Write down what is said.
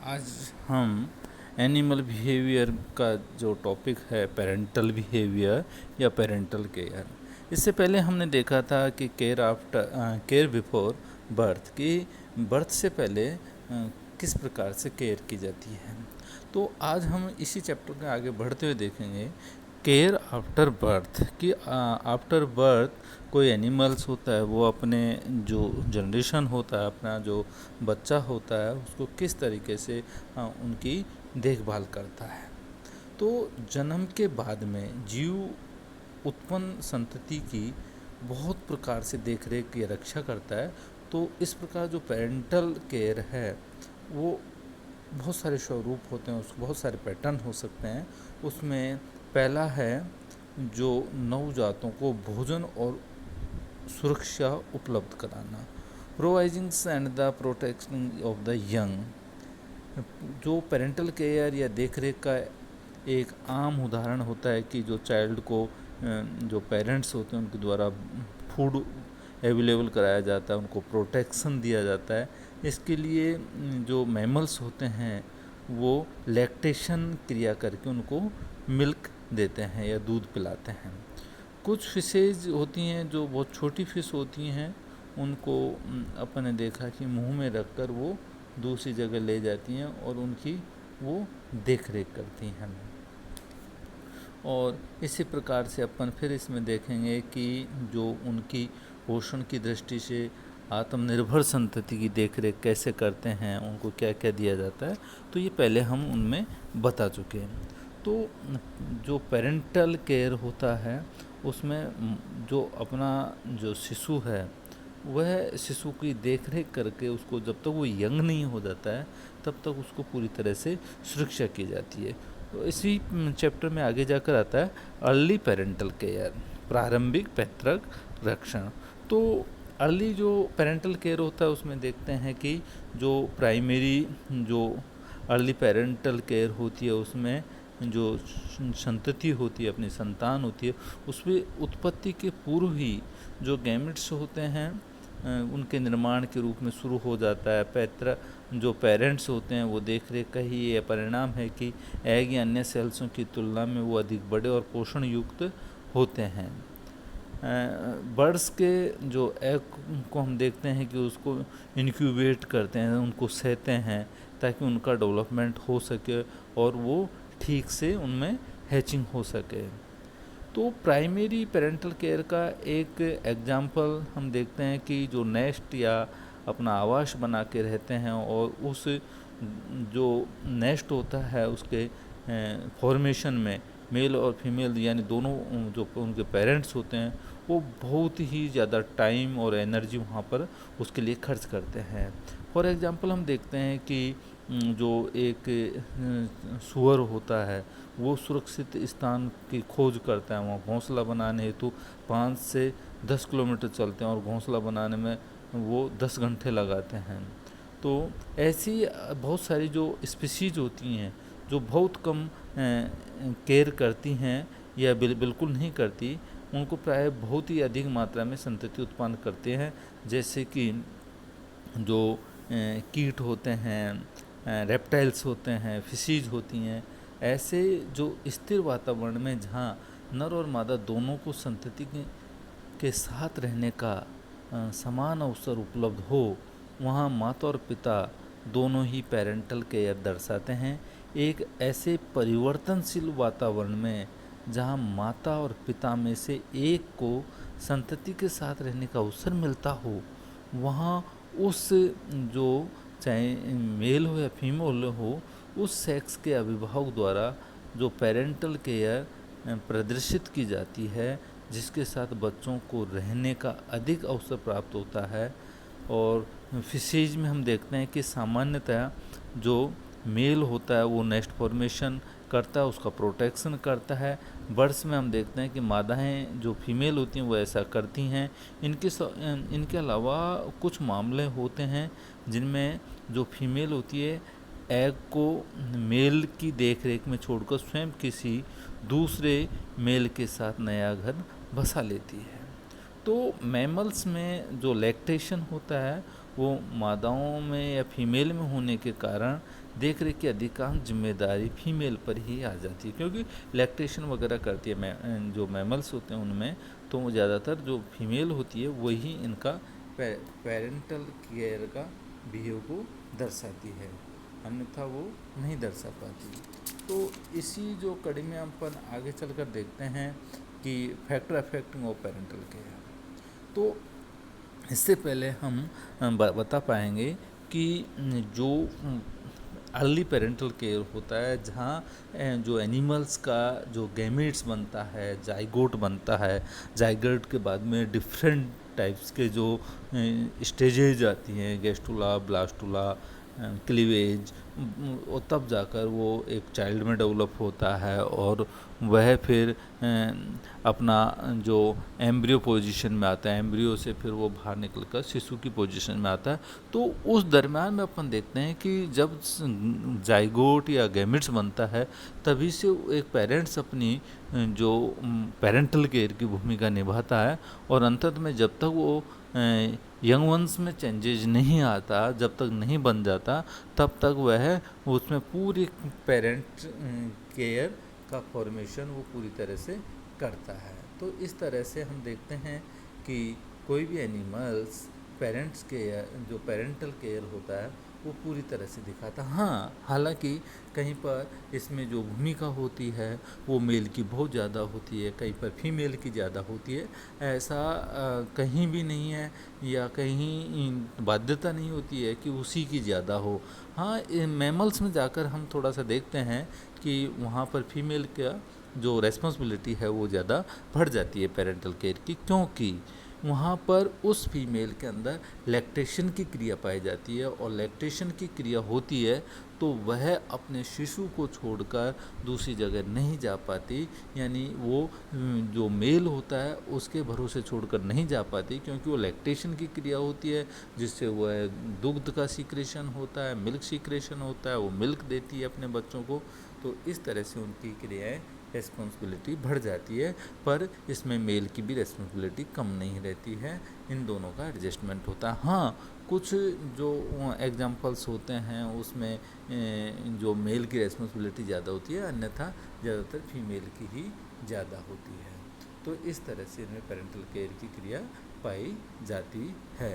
आज हम animal behaviour का जो टॉपिक है पेरेंटल बिहेवियर या पेरेंटल केयर। इससे पहले हमने देखा था कि केयर बिफोर बर्थ की बर्थ से पहले किस प्रकार से केयर की जाती है। तो आज हम इसी चैप्टर में आगे बढ़ते हुए देखेंगे केयर आफ्टर बर्थ कि आफ्टर बर्थ कोई एनिमल्स होता है वो अपने जो जनरेशन होता है, अपना जो बच्चा होता है, उसको किस तरीके से उनकी देखभाल करता है। तो जन्म के बाद में जीव उत्पन्न संतति की बहुत प्रकार से देख रेख या रक्षा करता है। तो इस प्रकार जो पेरेंटल केयर है वो बहुत सारे स्वरूप होते हैं, उसको बहुत सारे पैटर्न हो सकते हैं। उसमें पहला है जो नवजातों को भोजन और सुरक्षा उपलब्ध कराना, providings and the protection of the young. जो पेरेंटल केयर या देखरेख का एक आम उदाहरण होता है कि जो चाइल्ड को जो पेरेंट्स होते हैं उनके द्वारा फूड अवेलेबल कराया जाता है, उनको प्रोटेक्शन दिया जाता है। इसके लिए जो मैमल्स होते हैं वो लैक्टेशन क्रिया करके उनको मिल्क देते हैं या दूध पिलाते हैं। कुछ फिशेज होती हैं जो बहुत छोटी फिश होती हैं, उनको अपन ने देखा कि मुंह में रखकर वो दूसरी जगह ले जाती हैं और उनकी वो देख रेख करती हैं। और इसी प्रकार से अपन फिर इसमें देखेंगे कि जो उनकी पोषण की दृष्टि से आत्मनिर्भर संतति की देखरेख कैसे करते हैं, उनको क्या क्या दिया जाता है, तो ये पहले हम उनमें बता चुके हैं। तो जो पेरेंटल केयर होता है उसमें जो अपना जो शिशु है वह शिशु की देखरेख करके उसको जब तक वो यंग नहीं हो जाता है तब तक उसको पूरी तरह से सुरक्षा की जाती है। तो इसी चैप्टर में आगे जाकर आता है अर्ली पेरेंटल केयर, प्रारंभिक पैतृक रक्षण। तो अर्ली जो पेरेंटल केयर होता है उसमें देखते हैं कि जो प्राइमरी जो अर्ली पेरेंटल केयर होती है उसमें जो संतति होती है, अपनी संतान होती है, उसमें उत्पत्ति के पूर्व ही जो गैमेट्स होते हैं उनके निर्माण के रूप में शुरू हो जाता है। जो पेरेंट्स होते हैं वो देख रेख का ही ये परिणाम है कि एग या अन्य सेल्सों की तुलना में वो अधिक बड़े और पोषण युक्त होते हैं। बर्ड्स के जो एग को हम देखते हैं कि उसको इनक्यूबेट करते हैं, उनको सहते हैं ताकि उनका डेवलपमेंट हो सके और वो ठीक से उनमें हैचिंग हो सके। तो प्राइमरी पेरेंटल केयर का एक एग्जाम्पल हम देखते हैं कि जो नेस्ट या अपना आवास बना के रहते हैं और उस जो नेस्ट होता है उसके फॉर्मेशन में मेल और फीमेल यानी दोनों जो उनके पेरेंट्स होते हैं वो बहुत ही ज़्यादा टाइम और एनर्जी वहाँ पर उसके लिए खर्च करते हैं। फॉर एग्जांपल हम देखते हैं कि जो एक सूअर होता है वो सुरक्षित स्थान की खोज करता है, वहाँ घोंसला बनाने हेतु 5 से 10 किलोमीटर चलते हैं और घोंसला बनाने में वो 10 घंटे लगाते हैं। तो ऐसी बहुत सारी जो स्पीशीज होती हैं जो बहुत कम केयर करती हैं या बिल्कुल नहीं करती, उनको प्राय बहुत ही अधिक मात्रा में संतति उत्पन्न करते हैं। जैसे कि जो कीट होते हैं, रेप्टाइल्स होते हैं, फिशीज होती हैं। ऐसे जो स्थिर वातावरण में जहाँ नर और मादा दोनों को संतति के साथ रहने का समान अवसर उपलब्ध हो, वहाँ माता और पिता दोनों ही पेरेंटल केयर दर्शाते हैं। एक ऐसे परिवर्तनशील वातावरण में जहाँ माता और पिता में से एक को संतति के साथ रहने का अवसर मिलता हो, वहाँ उस जो चाहे मेल हो या फीमेल हो, उस सेक्स के अभिभावक द्वारा जो पेरेंटल केयर प्रदर्शित की जाती है, जिसके साथ बच्चों को रहने का अधिक अवसर प्राप्त होता है। और फिशेज में हम देखते हैं कि सामान्यतः जो मेल होता है वो नेस्ट फॉर्मेशन करता है, उसका प्रोटेक्शन करता है। बर्ड्स में हम देखते हैं कि मादाएं जो फीमेल होती हैं वो ऐसा करती हैं। इनके अलावा कुछ मामले होते हैं जिनमें जो फीमेल होती है एग को मेल की देखरेख में छोड़कर स्वयं किसी दूसरे मेल के साथ नया घर बसा लेती है। तो मैमल्स में जो लैक्टेशन होता है वो मादाओं में या फीमेल में होने के कारण देख रेख की अधिकांश जिम्मेदारी फीमेल पर ही आ जाती है, क्योंकि लैक्टेशन वगैरह करती है जो मैमल्स होते हैं उनमें, तो वो ज़्यादातर जो फीमेल होती है वही इनका पेरेंटल केयर का बिहेव को दर्शाती है, अन्यथा वो नहीं दर्शा पाती। तो इसी जो कड़ी में अपन आगे चलकर देखते हैं कि factor affecting of parental care. तो इससे पहले हम बता पाएंगे कि जो अर्ली पेरेंटल केयर होता है, जहाँ जो एनिमल्स का जो गैमेट्स बनता है, जाइगोट बनता है, जाइगोट के बाद में डिफरेंट टाइप्स के जो स्टेजेज आती हैं, गेस्टुला, ब्लास्टुला, क्लीवेज, और तब जाकर वो एक चाइल्ड में डेवलप होता है और वह फिर अपना जो एम्ब्रियो पोजीशन में आता है, एम्ब्रियो से फिर वो बाहर निकलकर शिशु की पोजीशन में आता है। तो उस दरम्यान में अपन देखते हैं कि जब जाइगोट या गैमेट्स बनता है, तभी से एक पेरेंट्स अपनी जो पेरेंटल केयर की भूमिका निभाता है, और अंतत में जब तक वो यंग वंस में चेंजेज नहीं आता, जब तक नहीं बन जाता, तब तक वह उसमें पूरी पेरेंट केयर का फॉर्मेशन वो पूरी तरह से करता है। तो इस तरह से हम देखते हैं कि कोई भी एनिमल्स पेरेंट्स केयर, जो पेरेंटल केयर होता है, वो पूरी तरह से दिखाता। हाँ, हालांकि कहीं पर इसमें जो भूमिका होती है वो मेल की बहुत ज़्यादा होती है, कहीं पर फीमेल की ज़्यादा होती है, ऐसा कहीं भी नहीं है, या कहीं बाध्यता नहीं होती है कि उसी की ज़्यादा हो। हाँ, मैमल्स में जाकर हम थोड़ा सा देखते हैं कि वहाँ पर फीमेल का जो रेस्पॉन्सिबिलिटी है वो ज़्यादा बढ़ जाती है पेरेंटल केयर की, क्योंकि वहाँ पर उस फीमेल के अंदर लैक्टेशन की क्रिया पाई जाती है, और लैक्टेशन की क्रिया होती है तो वह अपने शिशु को छोड़कर दूसरी जगह नहीं जा पाती, यानी वो जो मेल होता है उसके भरोसे छोड़कर नहीं जा पाती, क्योंकि वो लैक्टेशन की क्रिया होती है, जिससे वह दुग्ध का सीक्रेशन होता है, मिल्क सीक्रेशन होता है, वो मिल्क देती है अपने बच्चों को। तो इस तरह से उनकी क्रियाएँ रेस्पॉन्सिबिलिटी बढ़ जाती है, पर इसमें मेल की भी रेस्पॉन्सिबिलिटी कम नहीं रहती है, इन दोनों का एडजस्टमेंट होता है। हाँ, कुछ जो एग्जांपल्स होते हैं उसमें जो मेल की रेस्पॉन्सिबिलिटी ज़्यादा होती है, अन्यथा ज़्यादातर फीमेल की ही ज़्यादा होती है। तो इस तरह से इनमें पेरेंटल केयर की क्रिया पाई जाती है।